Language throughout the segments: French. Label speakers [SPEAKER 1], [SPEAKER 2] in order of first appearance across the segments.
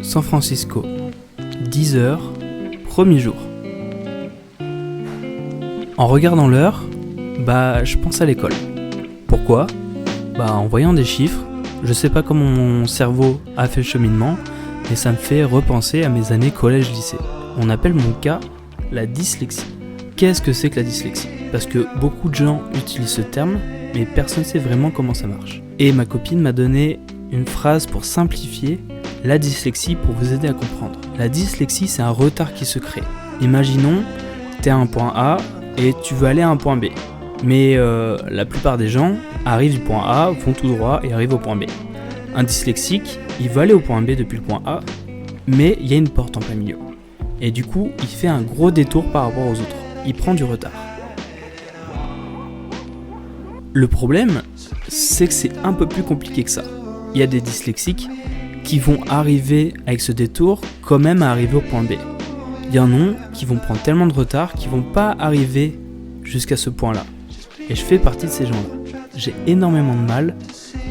[SPEAKER 1] San Francisco, 10h, premier jour. En regardant l'heure, je pense à l'école. Pourquoi ? En voyant des chiffres, je sais pas comment mon cerveau a fait le cheminement, mais ça me fait repenser à mes années collège-lycée. On appelle mon cas la dyslexie. Qu'est-ce que c'est que la dyslexie ? Parce que beaucoup de gens utilisent ce terme, mais personne ne sait vraiment comment ça marche. Et ma copine m'a donné une phrase pour simplifier la dyslexie pour vous aider à comprendre. La dyslexie, c'est un retard qui se crée. Imaginons, tu es à un point A et tu veux aller à un point B. Mais la plupart des gens arrivent du point A, vont tout droit et arrivent au point B. Un dyslexique, il veut aller au point B depuis le point A, mais il y a une porte en plein milieu. Et du coup, il fait un gros détour par rapport aux autres. Il prend du retard. Le problème, c'est que c'est un peu plus compliqué que ça. Il y a des dyslexiques qui vont arriver avec ce détour quand même à arriver au point B. Il y en a qui vont prendre tellement de retard qu'ils vont pas arriver jusqu'à ce point-là. Et je fais partie de ces gens-là. J'ai énormément de mal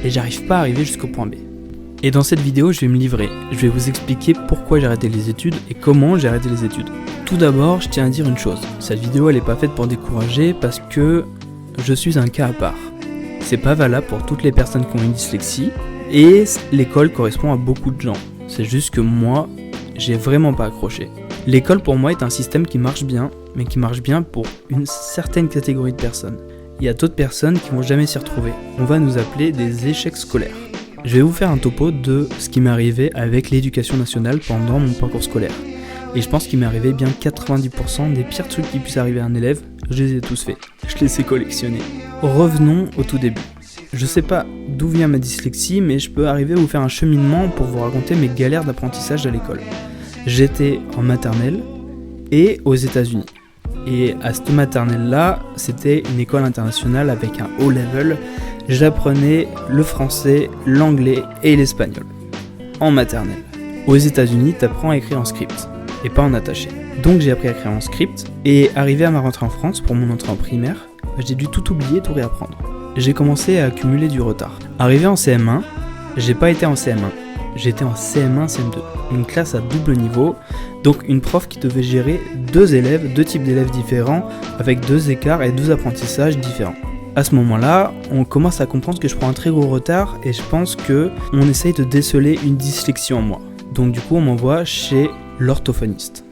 [SPEAKER 1] et j'arrive pas à arriver jusqu'au point B. Et dans cette vidéo, je vais me livrer. Je vais vous expliquer pourquoi j'ai arrêté les études et comment j'ai arrêté les études. Tout d'abord, je tiens à dire une chose. Cette vidéo, elle est pas faite pour décourager parce que je suis un cas à part. C'est pas valable pour toutes les personnes qui ont une dyslexie et l'école correspond à beaucoup de gens. C'est juste que moi, j'ai vraiment pas accroché. L'école pour moi est un système qui marche bien, mais qui marche bien pour une certaine catégorie de personnes. Il y a d'autres personnes qui vont jamais s'y retrouver. On va nous appeler des échecs scolaires. Je vais vous faire un topo de ce qui m'est arrivé avec l'éducation nationale pendant mon parcours scolaire. Et je pense qu'il m'est arrivé bien 90% des pires trucs qui puissent arriver à un élève, je les ai tous faits. Je les ai collectionnés. Revenons au tout début. Je sais pas d'où vient ma dyslexie, mais je peux arriver à vous faire un cheminement pour vous raconter mes galères d'apprentissage à l'école. J'étais en maternelle et aux États-Unis. Et à cette maternelle-là, c'était une école internationale avec un haut level. J'apprenais le français, l'anglais et l'espagnol. En maternelle. Aux États-Unis, t'apprends à écrire en script et pas en attaché. Donc j'ai appris à écrire en script et arrivé à ma rentrée en France pour mon entrée en primaire, j'ai dû tout oublier, tout réapprendre. J'ai commencé à accumuler du retard. Arrivé en CM1, j'ai pas été en CM1. J'étais en CM1, CM2, une classe à double niveau, donc une prof qui devait gérer deux types d'élèves différents, avec 2 écarts et 2 apprentissages différents. À ce moment-là, on commence à comprendre que je prends un très gros retard et je pense qu'on essaye de déceler une dyslexie en moi. Donc du coup, on m'envoie chez l'orthophoniste.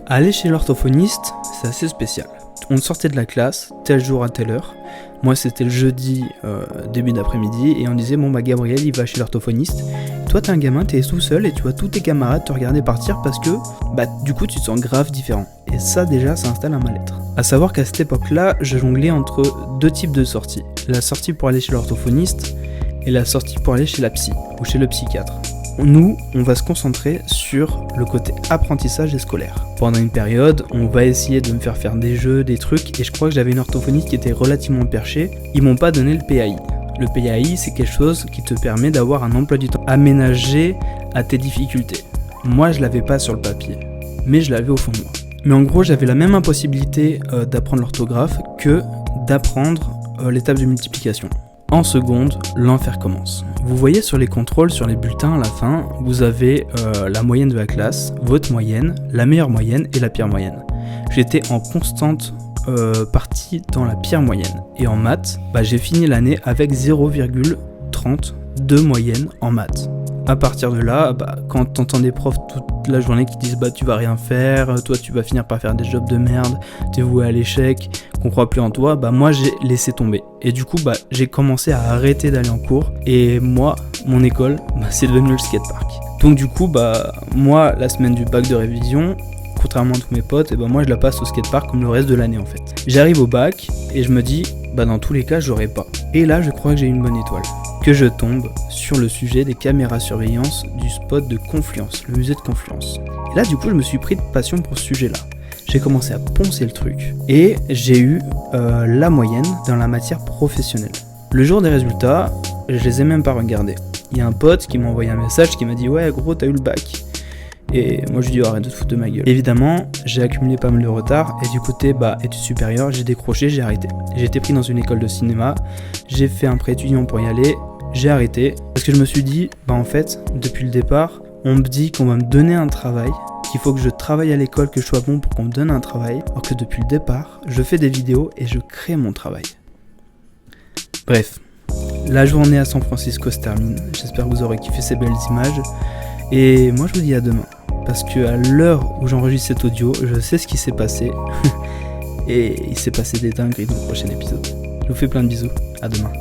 [SPEAKER 1] Aller chez l'orthophoniste, c'est assez spécial. On sortait de la classe, tel jour à telle heure. Moi, c'était le jeudi, début d'après-midi, et on disait, Gabriel, il va chez l'orthophoniste. Toi, t'es un gamin, t'es tout seul, et tu vois tous tes camarades te regarder partir parce que, du coup, tu te sens grave différent. Et ça, déjà, ça installe un mal-être. À savoir qu'à cette époque-là, je jonglais entre 2 types de sorties. La sortie pour aller chez l'orthophoniste, et la sortie pour aller chez la psy, ou chez le psychiatre. Nous, on va se concentrer sur le côté apprentissage et scolaire. Pendant une période, on va essayer de me faire des jeux, des trucs, et je crois que j'avais une orthophoniste qui était relativement perchée. Ils m'ont pas donné le PAI. Le PAI, c'est quelque chose qui te permet d'avoir un emploi du temps aménagé à tes difficultés. Moi, je l'avais pas sur le papier, mais je l'avais au fond de moi. Mais en gros, j'avais la même impossibilité d'apprendre l'orthographe que d'apprendre l'étape de multiplication. En seconde, l'enfer commence. Vous voyez sur les contrôles, sur les bulletins à la fin, vous avez la moyenne de la classe, votre moyenne, la meilleure moyenne et la pire moyenne. J'étais en constante partie dans la pire moyenne. Et en maths, j'ai fini l'année avec 0,30 de moyenne en maths. À partir de là, quand t'entends des profs toute la journée qui disent tu vas rien faire, toi tu vas finir par faire des jobs de merde, t'es voué à l'échec, qu'on croit plus en toi, moi j'ai laissé tomber. Et du coup j'ai commencé à arrêter d'aller en cours et moi, mon école, c'est devenu le skatepark. Donc du coup moi la semaine du bac de révision, contrairement à tous mes potes, moi je la passe au skatepark comme le reste de l'année en fait. J'arrive au bac et je me dis dans tous les cas j'aurai pas. Et là je crois que j'ai une bonne étoile. Que je tombe sur le sujet des caméras surveillance du spot de Confluence, le musée de Confluence. Et là du coup je me suis pris de passion pour ce sujet-là. J'ai commencé à poncer le truc et j'ai eu la moyenne dans la matière professionnelle. Le jour des résultats, je les ai même pas regardés. Il y a un pote qui m'a envoyé un message qui m'a dit ouais gros t'as eu le bac. Et moi je lui ai dit arrête de te foutre de ma gueule. Évidemment j'ai accumulé pas mal de retard et du côté études supérieures j'ai décroché, j'ai arrêté. J'ai été pris dans une école de cinéma, j'ai fait un prêt étudiant pour y aller. j'ai arrêté parce que je me suis dit, en fait, depuis le départ, on me dit qu'on va me donner un travail, qu'il faut que je travaille à l'école, que je sois bon pour qu'on me donne un travail, alors que depuis le départ, je fais des vidéos et je crée mon travail. Bref, la journée à San Francisco se termine. J'espère que vous aurez kiffé ces belles images. Et moi, je vous dis à demain. Parce que à l'heure où j'enregistre cet audio, je sais ce qui s'est passé. Et il s'est passé des dingueries dans le prochain épisode. Je vous fais plein de bisous. À demain.